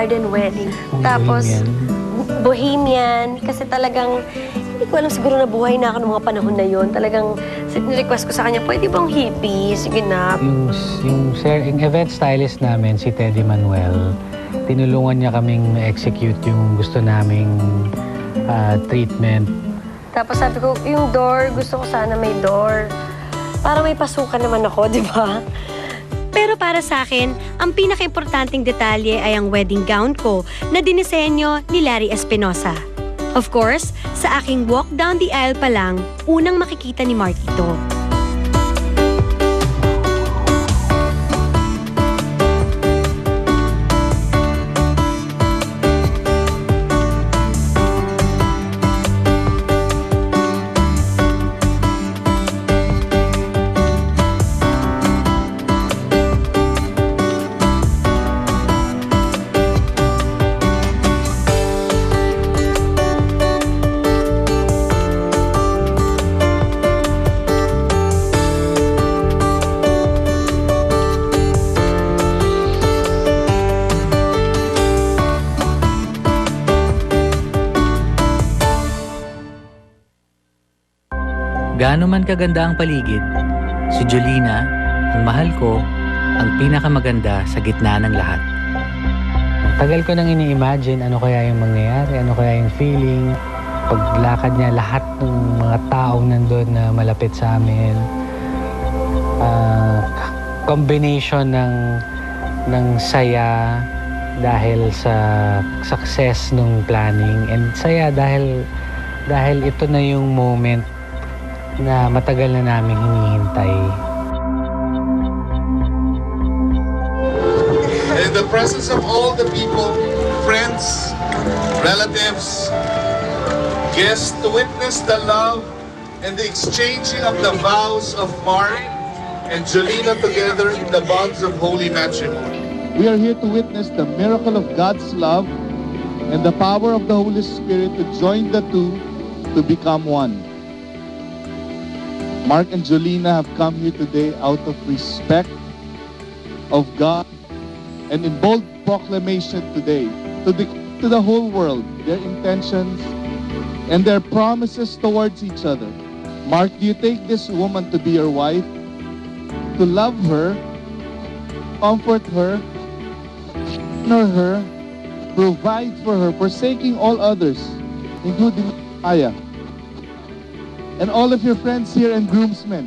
garden wedding. Tapos, bohemian. Kasi talagang, hindi ko alam, siguro nabuhay na ako ng mga panahon na yon. Talagang, request ko sa kanya, pwede bang hippie? Sige na. Yung event stylist namin, si Teddy Manuel, tinulungan niya kaming execute yung gusto naming treatment. Tapos sabi ko, yung door, gusto ko sana may door. Para may pasukan naman ako, di ba? Pero para sa akin, ang pinaka-importanting detalye ay ang wedding gown ko na dinisenyo ni Larry Espinosa. Of course, sa aking walk down the aisle pa lang, unang makikita ni Mark ito. Gaano man kaganda ang paligid, si Jolina, ang mahal ko, ang pinakamaganda sa gitna ng lahat. Tagal ko nang ini-imagine ano kaya yung mangyayari, ano kaya yung feeling. Paglakad niya, lahat ng mga taong nandun na malapit sa amin. Combination ng saya dahil sa success ng planning, and saya dahil ito na yung moment na matagal na namin hinihintay. In the presence of all the people, friends, relatives, guests, to witness the love and the exchanging of the vows of Mark and Jolina together in the bonds of holy matrimony. We are here to witness the miracle of God's love and the power of the Holy Spirit to join the two to become one. Mark and Jolina have come here today out of respect of God and in bold proclamation today to the whole world their intentions and their promises towards each other. Mark, do you take this woman to be your wife, to love her, comfort her, honor her, provide for her, forsaking all others, including Aya, and all of your friends here and groomsmen,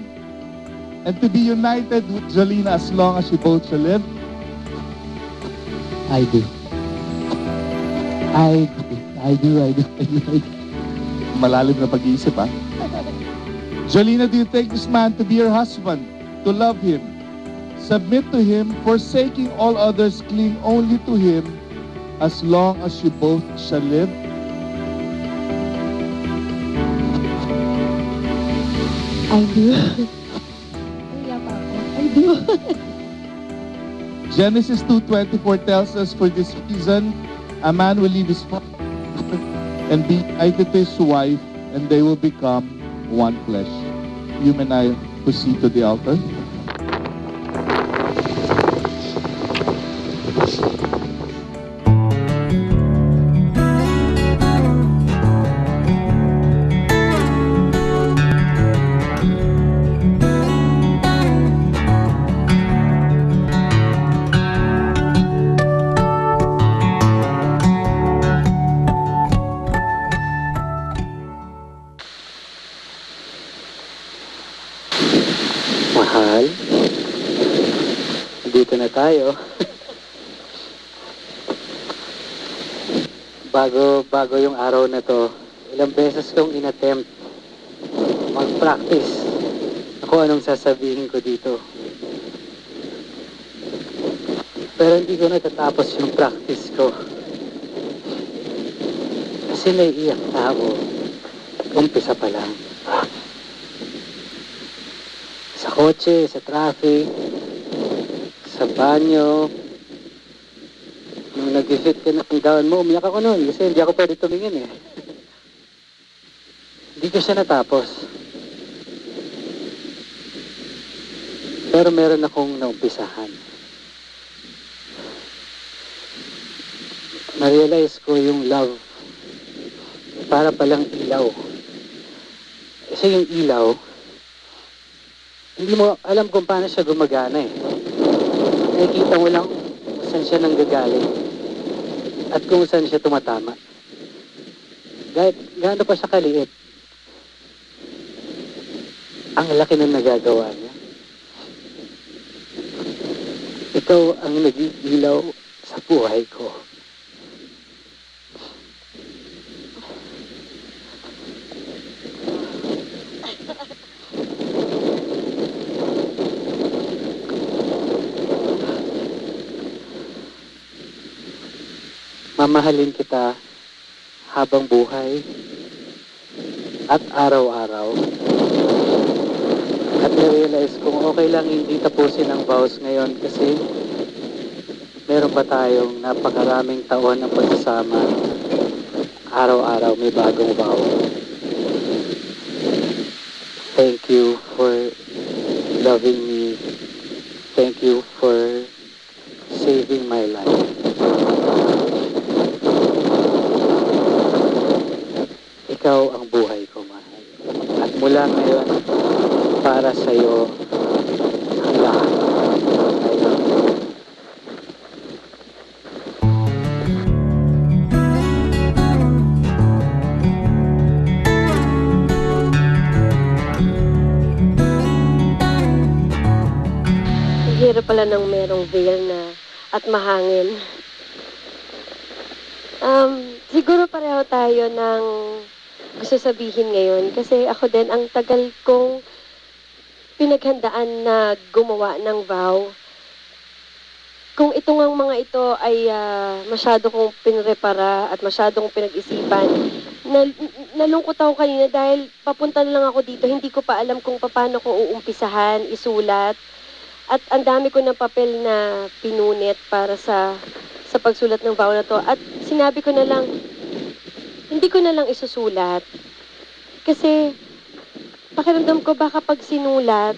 and to be united with Jolina as long as you both shall live? I do. I do. Malalim na pag-iisip, ha? Jolina, do you take this man to be your husband, to love him, submit to him, forsaking all others, cling only to him, as long as you both shall live? I do. I do. Genesis 2:24 tells us, for this reason, a man will leave his father and be united to his wife, and they will become one flesh. You and I proceed to the altar. Mahal, dito na tayo. bago yung araw na to, ilang beses kong inattempt mag-practice kung anong sasabihin ko dito. Pero hindi ko natatapos yung practice ko. Kasi naiiyak na ako. Umpisa pa lang. Sa kotse, sa traffic, sa banyo. Nung nag-fit ka ng gown mo, umiyak ako noon kasi hindi ako pwede tumingin eh. Hindi ko siya natapos. Pero meron akong naumpisahan. na-realize ko yung love para palang ilaw. Kasi yung ilaw, hindi mo alam kung paano siya gumagana eh. Nakikita mo lang kung saan siya nanggagaling at kung saan siya tumatama. Kahit gaano pa siya kaliit, ang laki ng nagagawa niya. Ikaw ang nag-ilaw sa buhay ko. Mamahalin kita habang buhay at araw-araw. At na-realize kong okay lang hindi tapusin ang vows ngayon kasi meron pa tayong napakaraming taon ng pagsasama. Araw-araw may bagong vow. Thank you for loving me. Thank you for saving my life. Ikaw ang buhay ko, mahal. At mula ngayon, para sa'yo ang lahat. I love you. Ang hirap pala ng merong veil na at mahangin. Siguro pareho tayo ng gusto sabihin ngayon kasi ako din ang tagal kong pinaghandaan na gumawa ng vow. Kung itong ang mga ito ay masyado kong pinrepara at masyado kong pinag-isipan, nalungkot ako kanina dahil papunta na lang ako dito, hindi ko pa alam kung paano ko uumpisahan, isulat. At ang dami ko ng papel na pinunit para sa pagsulat ng vow na to. At sinabi ko na lang, hindi ko na lang isusulat. Kasi pakiramdam ko baka pag sinulat,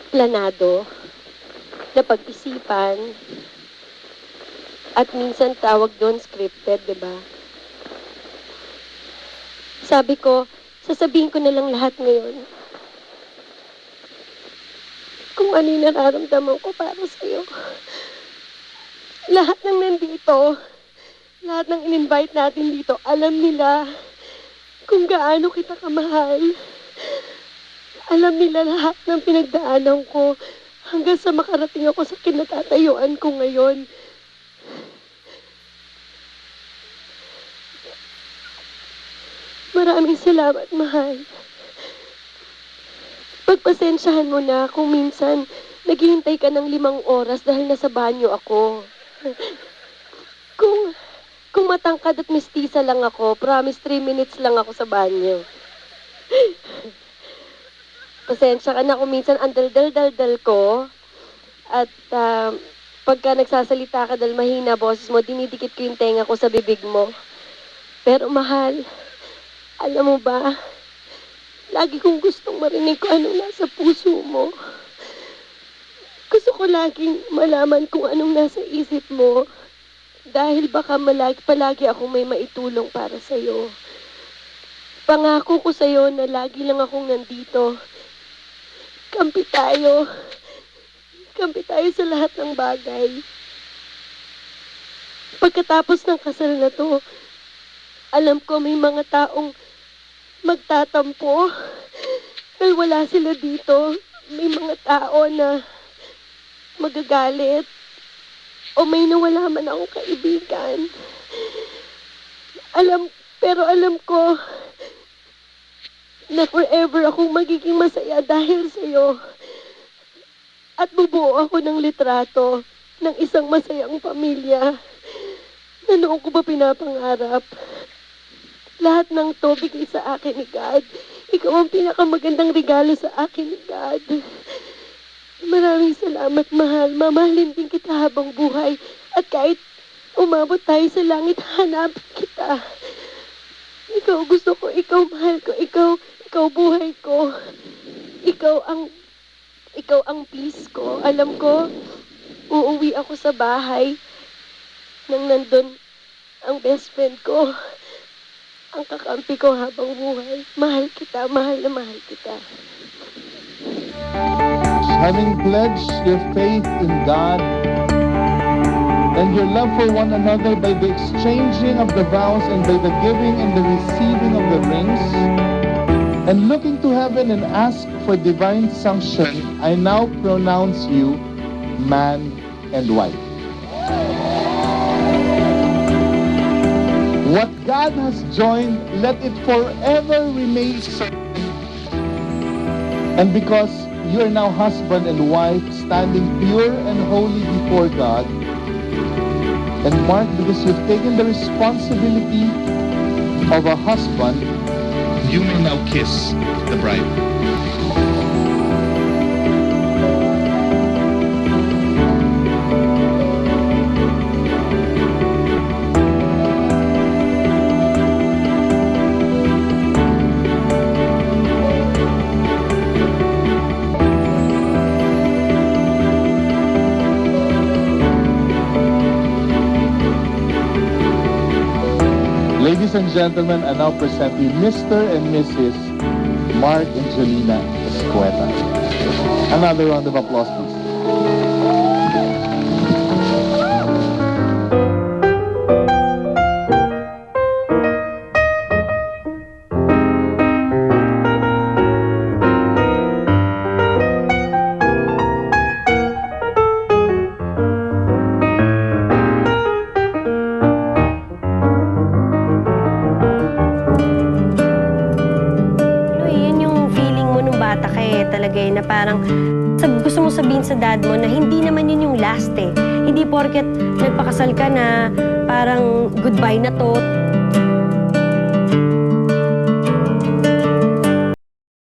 planado, na pag-isipan, at minsan tawag doon scripted, di ba? Sabi ko, sasabihin ko na lang lahat ngayon. Kung ano yung nararamdaman ko para sa'yo. Lahat ng nandito, lahat ng in-invite natin dito, alam nila kung gaano kita kamahal. Alam nila lahat ng pinagdaanan ko hanggang sa makarating ako sa kinatatayuan ko ngayon. Maraming salamat, mahal. Pagpasensyahan mo na kung minsan naghihintay ka ng 5 oras dahil nasa banyo ako. Kung matangkad at mestiza lang ako, promise 3 minutes lang ako sa banyo. Pasensya ka na kung minsan ang dal-dal-dal-dal ko. At pagka nagsasalita ka dahil mahina boses mo, dinidikit ko yung tenga ko sa bibig mo. Pero mahal, alam mo ba, lagi kong gustong marinig kung anong nasa puso mo. Gusto ko laging malaman kung anong nasa isip mo. Dahil baka palagi ako may maitulong para sa'yo. Pangako ko sa'yo na lagi lang akong nandito. Kampi tayo. Kampi tayo sa lahat ng bagay. Pagkatapos ng kasal na to, alam ko may mga taong magtatampo. Dahil wala sila dito. May mga tao na magagalit. O may nawala man akong kaibigan. Pero alam ko na forever akong magiging masaya dahil sa'yo. At bubuo ako ng litrato ng isang masayang pamilya na noon ko ba pinapangarap. Lahat ng to bigay sa akin ni God. Ikaw ang pinakamagandang regalo sa akin ni God. Maraming salamat, mahal. Mamahalin din kita habang buhay. At kahit umabot tayo sa langit, hanapin kita. Ikaw gusto ko, ikaw mahal ko, ikaw buhay ko. Ikaw ang peace ko. Alam ko, uuwi ako sa bahay nang nandun ang best friend ko, ang kakampi ko habang buhay. Mahal kita, mahal na mahal kita. Having pledged your faith in God and your love for one another by the exchanging of the vows and by the giving and the receiving of the rings, and looking to heaven and ask for divine sanction, I now pronounce you man and wife. What God has joined, let it forever remain so. And because you are now husband and wife, standing pure and holy before God, and Mark, because you've taken the responsibility of a husband, You may now kiss the bride. ladies and gentlemen, I now present you Mr. and Mrs. Mark and Jolina Escueta. Another round of applause, please. Na parang gusto mo sabihin sa dad mo na hindi naman yun yung last eh. Hindi porket nagpakasal ka na parang goodbye na to.